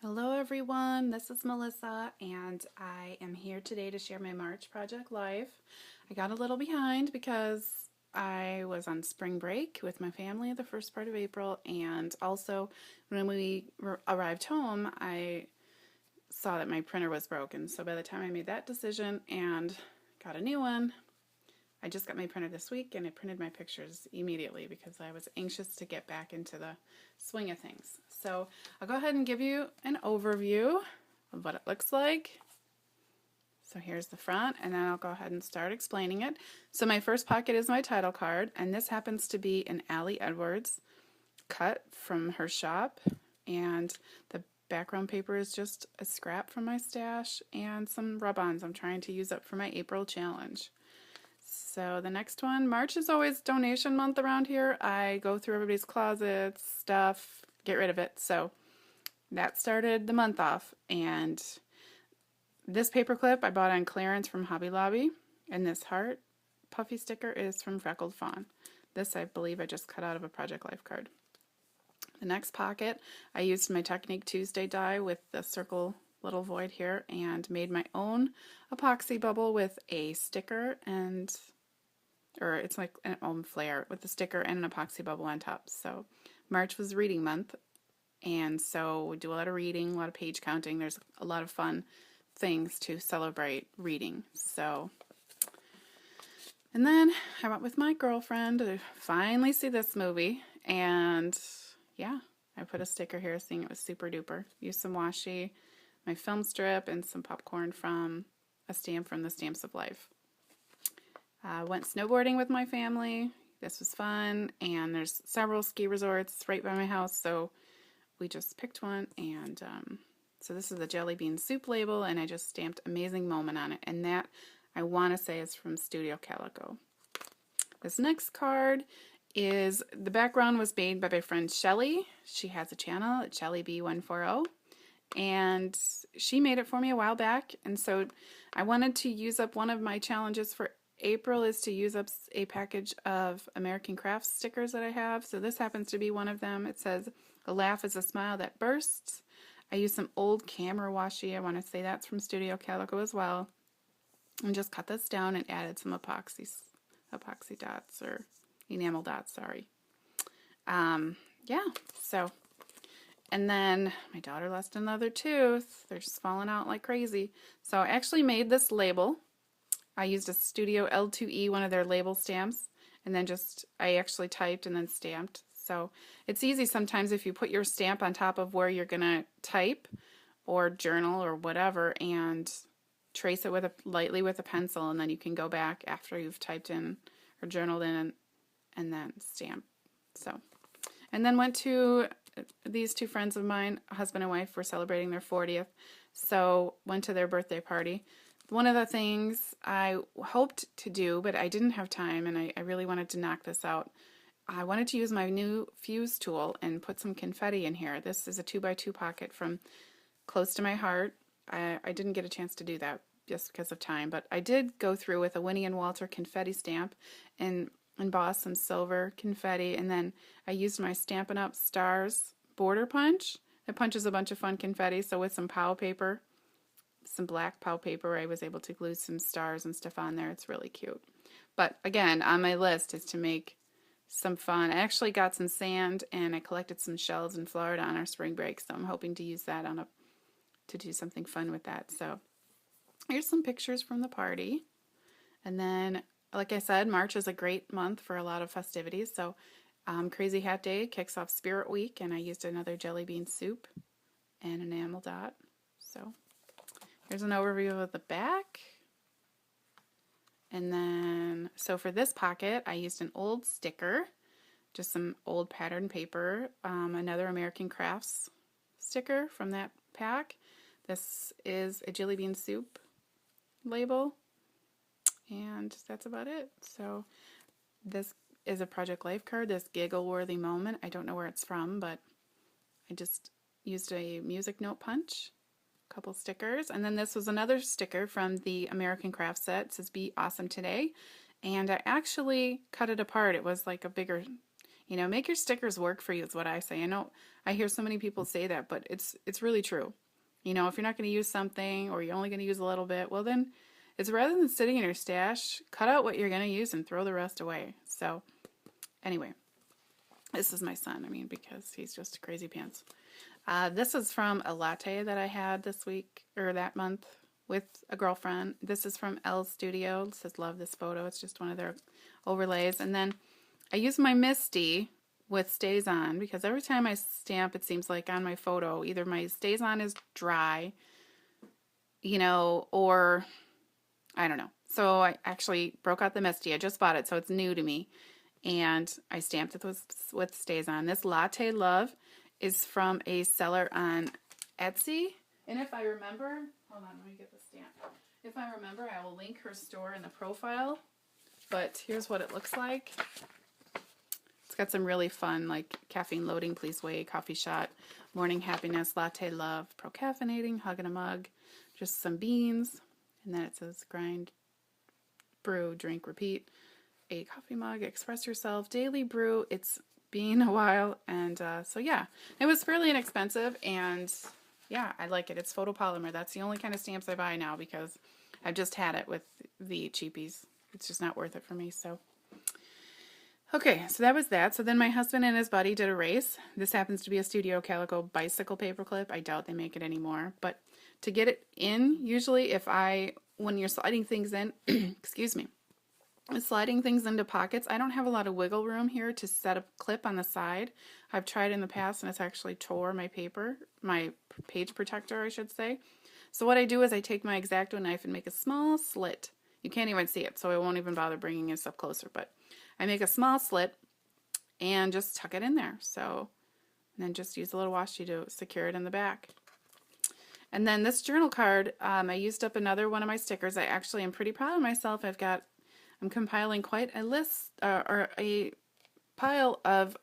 Hello everyone, this is Melissa and I am here today to share my March project life. I got a little behind because I was on spring break with my family the first part of April, and also when we arrived home I saw that my printer was broken. So by the time I made that decision and got a new one, I just got my printer this week and I printed my pictures immediately because I was anxious to get back into the swing of things. So I'll go ahead and give you an overview of what it looks like. So here's the front, and then I'll go ahead and start explaining it. So my first pocket is my title card, and this happens to be an Allie Edwards cut from her shop, and the background paper is just a scrap from my stash and some rub-ons I'm trying to use up for my April challenge. So the next one, March is always donation month around here. I go through everybody's closets, stuff, get rid of it. So that started the month off. And this paper clip I bought on clearance from Hobby Lobby. And this heart puffy sticker is from Freckled Fawn. This I believe I just cut out of a Project Life card. The next pocket, I used my Technique Tuesday die with the circle little void here and made my own epoxy bubble with a sticker or it's like an own flare with a sticker and an epoxy bubble on top. So March was reading month, and so we do a lot of reading, a lot of page counting. There's a lot of fun things to celebrate reading. So, and then I went with my girlfriend to finally see this movie, and yeah, I put a sticker here saying it was super duper. Used some washi, my film strip, and some popcorn from a stamp from the Stamps of Life. Went snowboarding with my family. This was fun, and there's several ski resorts right by my house, so we just picked one. And so this is the Jelly Bean Soup label, and I just stamped Amazing Moment on it, and that I want to say is from Studio Calico. This next card is, the background was made by my friend Shelly. She has a channel at ShellyB140, and she made it for me a while back, and so I wanted to use up one of my challenges for April is to use up a package of American Crafts stickers that I have. So this happens to be one of them. It says, "A laugh is a smile that bursts." I used some old camera washi. I want to say that's from Studio Calico as well. And just cut this down and added some epoxy dots, or enamel dots, sorry. Yeah, so. And then my daughter lost another tooth. They're just falling out like crazy. So I actually made this label. I used a Studio L2E, one of their label stamps, and then I actually typed and then stamped. So it's easy sometimes if you put your stamp on top of where you're going to type or journal or whatever, and trace it lightly with a pencil, and then you can go back after you've typed in or journaled in and then stamp. So, and then went to these two friends of mine, husband and wife, were celebrating their 40th, so went to their birthday party. One of the things I hoped to do, but I didn't have time, and I really wanted to knock this out, I wanted to use my new fuse tool and put some confetti in here. This is a 2x2 pocket from Close to My Heart. I didn't get a chance to do that just because of time, but I did go through with a Winnie and Walter confetti stamp and emboss some silver confetti, and then I used my Stampin' Up! Stars border punch. It punches a bunch of fun confetti, so with some POW paper, some black POW paper, I was able to glue some stars and stuff on there. It's really cute. But again, on my list is to make some fun. I actually got some sand, and I collected some shells in Florida on our spring break, so I'm hoping to use that to do something fun with that. So here's some pictures from the party. And then, like I said, March is a great month for a lot of festivities. So Crazy Hat Day kicks off Spirit Week, and I used another Jelly Bean Soup and enamel dot. So here's an overview of the back. And then, so for this pocket, I used an old sticker, just some old pattern paper, another American Crafts sticker from that pack. This is a Jelly Bean Soup label, and that's about it. So this is a Project Life card, this giggle-worthy moment. I don't know where it's from, but I just used a music note punch, a couple stickers, and then this was another sticker from the American Craft set. It says "Be Awesome Today," and I actually cut it apart. It was like a bigger, You know, make your stickers work for you is what I say. I know I hear so many people say that, but it's really true. You know, if you're not going to use something or you're only going to use a little bit, well then it's rather than sitting in your stash, cut out what you're going to use and throw the rest away. So anyway, this is my son, I mean, because he's just crazy pants. This is from a latte that I had this week, or that month, with a girlfriend. This is from Elle Studio. It says, love this photo. It's just one of their overlays. And then I use my Misty with Stays On, because every time I stamp, it seems like on my photo, either my Stays On is dry, you know, or I don't know. So I actually broke out the Misty. I just bought it, so it's new to me. And I stamped it with Stays On. This Latte Love is from a seller on Etsy. And if I remember, hold on, let me get the stamp. If I remember, I will link her store in the profile. But here's what it looks like. It's got some really fun, like caffeine loading, please wait, coffee shot, morning happiness, latte love, pro-caffeinating, hug in a mug, just some beans. And then it says grind, brew, drink, repeat. A coffee mug, express yourself, daily brew. It's been a while, and so yeah, it was fairly inexpensive, and yeah, I like it. It's photopolymer. That's the only kind of stamps I buy now because I've just had it with the cheapies. It's just not worth it for me. So okay, so that was that. So then my husband and his buddy did a race. This happens to be a Studio Calico bicycle paperclip. I doubt they make it anymore, but to get it in, usually when you're sliding things in, excuse me, sliding things into pockets, I don't have a lot of wiggle room here to set a clip on the side. I've tried in the past and it's actually tore my paper, my page protector, I should say. So what I do is I take my X-Acto knife and make a small slit. You can't even see it, so I won't even bother bringing this up closer, but I make a small slit and just tuck it in there. So, and then just use a little washi to secure it in the back. And then this journal card, I used up another one of my stickers. I actually am pretty proud of myself. I'm compiling quite a list, or a pile of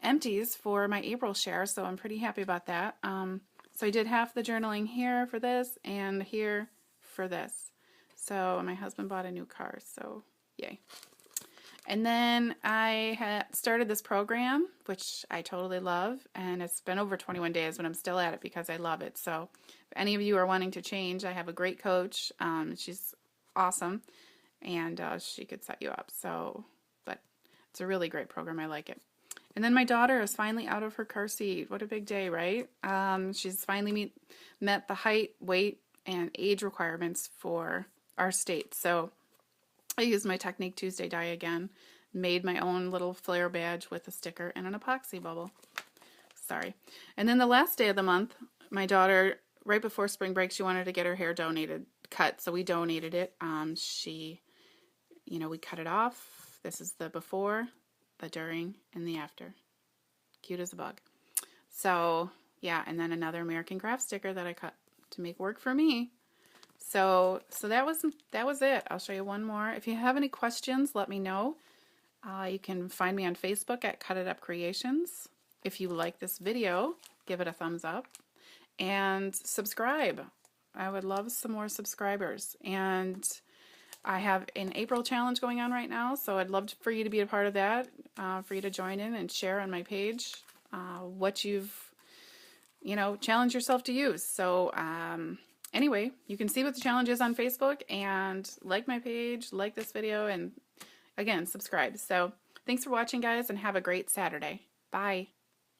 empties for my April share, so I'm pretty happy about that. So I did half the journaling here for this and here for this. So my husband bought a new car, so yay. And then I had started this program, which I totally love, and it's been over 21 days, but I'm still at it because I love it. So if any of you are wanting to change, I have a great coach. She's awesome. And she could set you up. So, but it's a really great program. I like it. And then my daughter is finally out of her car seat. What a big day, right? She's finally met the height, weight, and age requirements for our state. So I used my Technique Tuesday die again. Made my own little flare badge with a sticker and an epoxy bubble. Sorry. And then the last day of the month, my daughter, right before spring break, she wanted to get her hair cut. So we donated it. We cut it off. This is the before, the during, and the after. Cute as a bug. So, yeah, and then another American Craft sticker that I cut to make work for me. So that was it. I'll show you one more. If you have any questions, let me know. You can find me on Facebook at Cut It Up Creations. If you like this video, give it a thumbs up and subscribe. I would love some more subscribers. And I have an April challenge going on right now, so I'd love for you to be a part of that, for you to join in and share on my page what you've, challenged yourself to use. So anyway, you can see what the challenge is on Facebook and like my page, like this video, and again, subscribe. So thanks for watching, guys, and have a great Saturday. Bye.